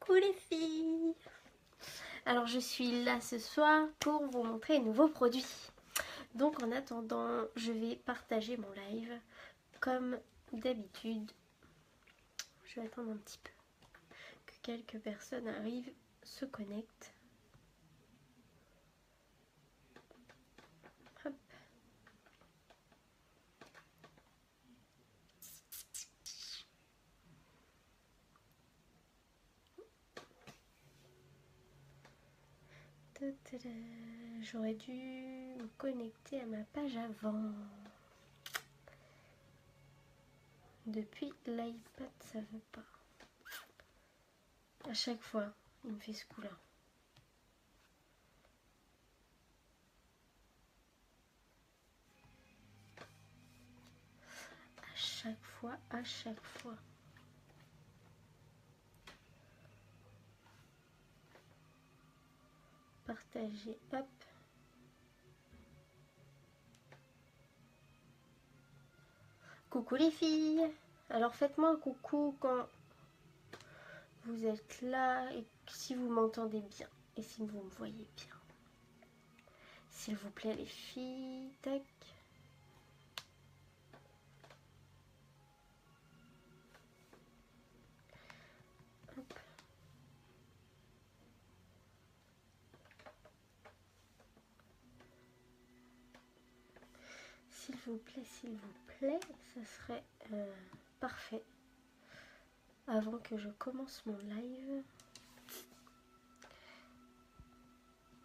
Coucou les filles. Alors je suis là ce soir pour vous montrer un nouveau produit. Donc en attendant, je vais partager mon live comme d'habitude. Je vais attendre un petit peu que quelques personnes arrivent, se connectent. Hop. J'aurais dû me connecter à ma page avant. Depuis l'iPad, ça veut pas. À chaque fois, il me fait ce coup-là. À chaque fois. Partager, hop. Coucou les filles. Alors faites-moi un coucou quand vous êtes là et si vous m'entendez bien et si vous me voyez bien. S'il vous plaît les filles, tac. Hop. S'il vous plaît, ça serait parfait. Avant que je commence mon live,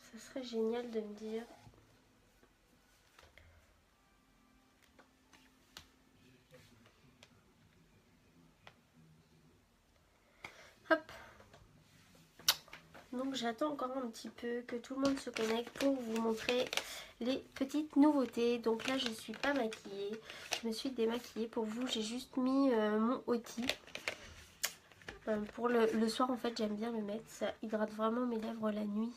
ça serait génial de me dire hop. Donc j'attends encore un petit peu que tout le monde se connecte pour vous montrer les petites nouveautés. Donc là je suis pas maquillée, je me suis démaquillée pour vous. J'ai juste mis mon outil. Pour le soir en fait j'aime bien le mettre, ça hydrate vraiment mes lèvres la nuit.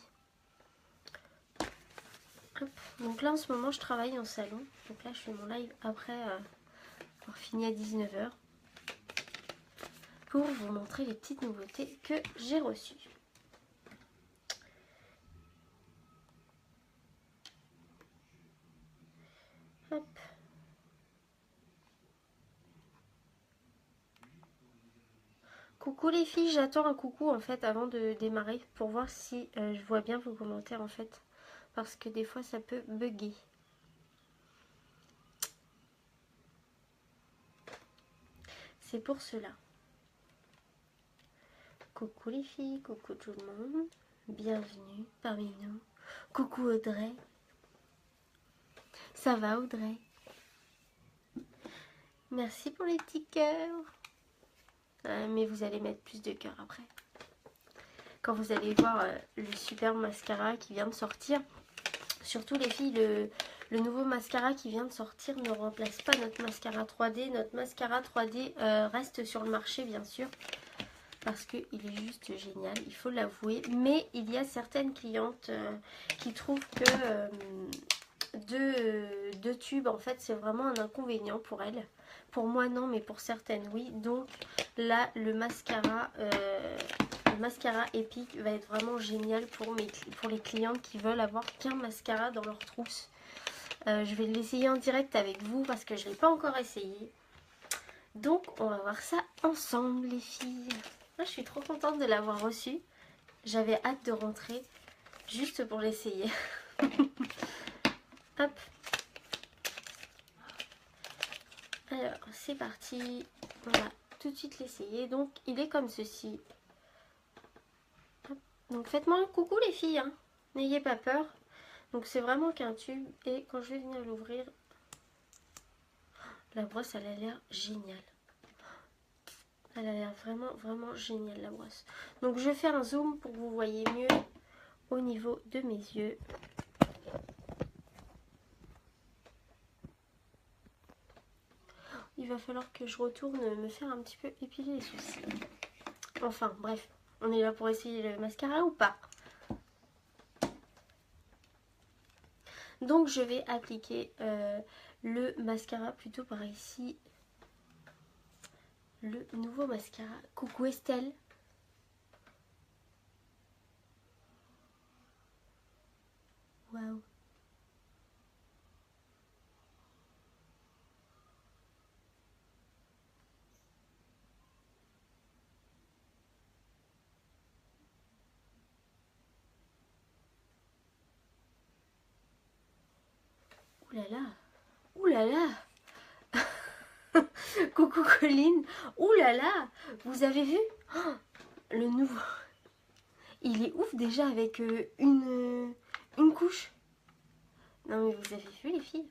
Hop. Donc là en ce moment je travaille en salon, donc là je fais mon live après avoir fini à 19 h pour vous montrer les petites nouveautés que j'ai reçues. Hop. Coucou les filles, j'attends un coucou en fait avant de démarrer pour voir si je vois bien vos commentaires en fait, parce que des fois ça peut bugger. C'est pour cela. Coucou les filles, coucou tout le monde, bienvenue parmi nous. Coucou Audrey. Ça va Audrey? Merci pour les petits cœurs. Mais vous allez mettre plus de cœurs après. Quand vous allez voir le super mascara qui vient de sortir. Surtout les filles, le nouveau mascara qui vient de sortir ne remplace pas notre mascara 3D. Notre mascara 3D reste sur le marché bien sûr. Parce qu'il est juste génial, il faut l'avouer. Mais il y a certaines clientes qui trouvent que deux tubes en fait c'est vraiment un inconvénient pour elles. Pour moi non, mais pour certaines oui. Donc là le mascara Epic va être vraiment génial pour les clientes qui veulent avoir qu'un mascara dans leur trousse. Je vais l'essayer en direct avec vous parce que je ne l'ai pas encore essayé. Donc on va voir ça ensemble les filles. Moi, je suis trop contente de l'avoir reçu. J'avais hâte de rentrer juste pour l'essayer. Hop. Alors c'est parti. On va tout de suite l'essayer. Donc il est comme ceci. Hop. Donc faites-moi un coucou les filles. Hein. N'ayez pas peur. Donc c'est vraiment qu'un tube. Et quand je vais venir l'ouvrir, la brosse elle a l'air géniale. Elle a l'air vraiment vraiment géniale la brosse. Donc je vais faire un zoom pour que vous voyez mieux au niveau de mes yeux. Il va falloir que je retourne me faire un petit peu épiler les sourcils. Enfin bref, on est là pour essayer le mascara ou pas? Donc je vais appliquer le mascara plutôt par ici. Le nouveau mascara. Coucou Estelle. Waouh. Ouh là là. Ouh là là. Coucou Colline. Ouh là là. Vous avez vu oh, le nouveau. Il est ouf déjà avec une couche. Non mais vous avez vu les filles?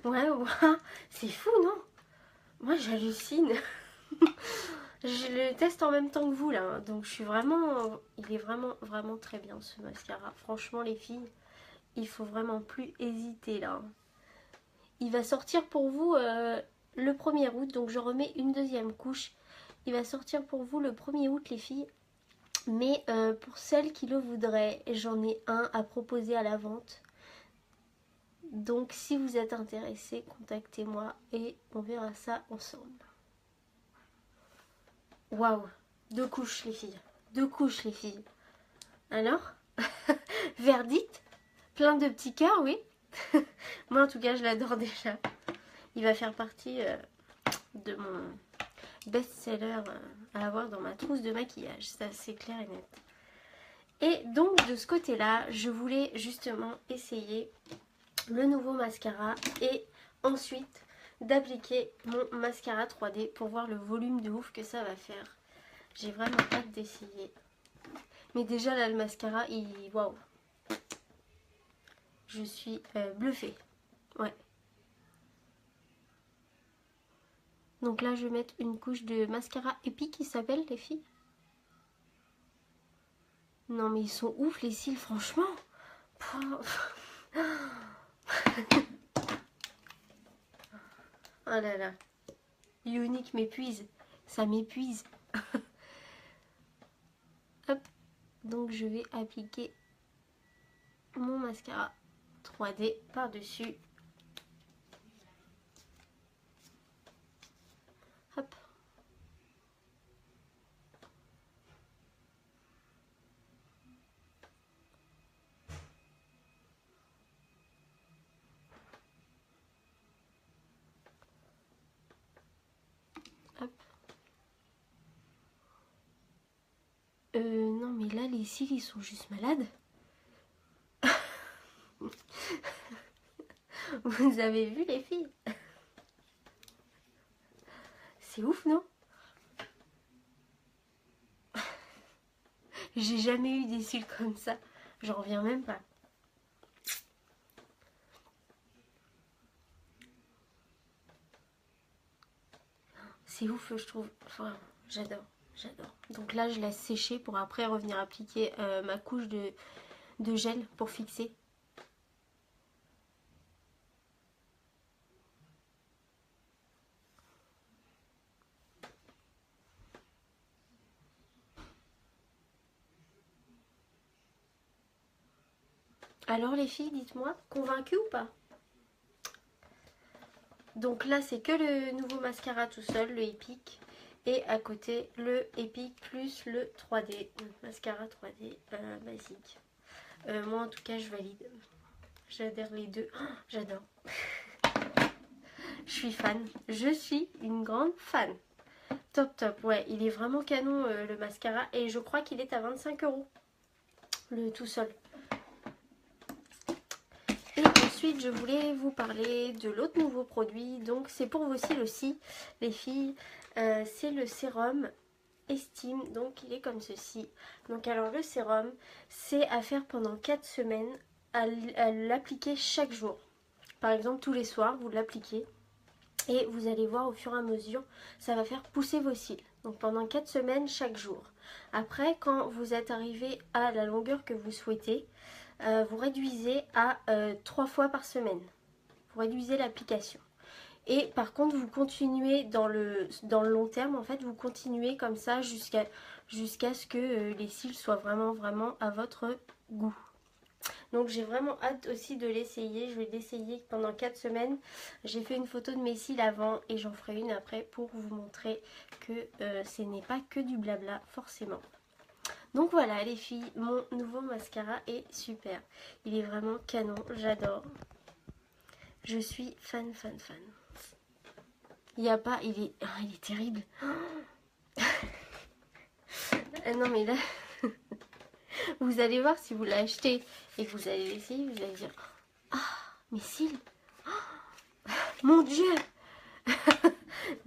Ouais, ouais. C'est fou non? Moi j'hallucine. Je le teste en même temps que vous là. Donc je suis vraiment... Il est vraiment, vraiment très bien ce mascara. Franchement les filles, il faut vraiment plus hésiter là. Il va sortir pour vous le 1er août. Donc je remets une deuxième couche. Il va sortir pour vous le 1er août les filles. Mais pour celles qui le voudraient, j'en ai un à proposer à la vente. Donc si vous êtes intéressés, contactez-moi et on verra ça ensemble. Waouh, 2 couches les filles. 2 couches les filles. Alors verdict? Plein de petits cœurs, oui. Moi en tout cas je l'adore déjà. Il va faire partie de mon best-seller à avoir dans ma trousse de maquillage. Ça c'est clair et net. Et donc de ce côté là, je voulais justement essayer le nouveau mascara et ensuite d'appliquer mon mascara 3D pour voir le volume de ouf que ça va faire. J'ai vraiment hâte d'essayer. Mais déjà là le mascara, waouh. Je suis bluffée. Ouais. Donc là je vais mettre une couche de mascara épique qui s'appelle les filles. Non mais ils sont ouf les cils franchement. Oh là là. Unique m'épuise. Ça m'épuise. Hop. Donc je vais appliquer mon mascara 3D par-dessus. Hop. Hop. Non mais là les cils ils sont juste malades. Vous avez vu les filles? C'est ouf non? J'ai jamais eu des cils comme ça. J'en reviens même pas. C'est ouf je trouve. Enfin, j'adore. J'adore. Donc là je laisse sécher pour après revenir appliquer ma couche de gel pour fixer. Alors les filles, dites-moi, convaincues ou pas? Donc là c'est que le nouveau mascara tout seul, le Epic. Et à côté le Epic plus le 3D. Mascara 3D basique. Moi en tout cas je valide. J'adhère les deux. Oh, j'adore. Je suis fan. Je suis une grande fan. Top top. Ouais, il est vraiment canon le mascara. Et je crois qu'il est à 25 €. Le tout seul. Et ensuite je voulais vous parler de l'autre nouveau produit. Donc c'est pour vos cils aussi les filles. C'est le sérum Estime. Donc il est comme ceci. Donc alors le sérum c'est à faire pendant 4 semaines. À l'appliquer chaque jour. Par exemple tous les soirs vous l'appliquez. Et vous allez voir au fur et à mesure ça va faire pousser vos cils. Donc pendant 4 semaines chaque jour. Après quand vous êtes arrivé à la longueur que vous souhaitez, vous réduisez à 3 fois par semaine. Vous réduisez l'application. Et par contre vous continuez dans le long terme, en fait vous continuez comme ça jusqu'à ce que les cils soient vraiment à votre goût. Donc j'ai vraiment hâte aussi de l'essayer. Je vais l'essayer pendant 4 semaines. J'ai fait une photo de mes cils avant et j'en ferai une après pour vous montrer que ce n'est pas que du blabla forcément. Donc voilà les filles, mon nouveau mascara est super. Il est vraiment canon, j'adore. Je suis fan. Il n'y a pas, il est terrible. Non mais là, vous allez voir si vous l'achetez et que vous allez l'essayer, vous allez dire, ah, mais Syl, mon Dieu.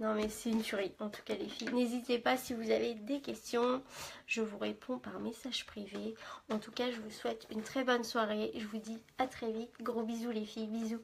Non mais c'est une tuerie en tout cas les filles. N'hésitez pas si vous avez des questions. Je vous réponds par message privé. En tout cas je vous souhaite une très bonne soirée. Je vous dis à très vite. Gros bisous les filles. Bisous.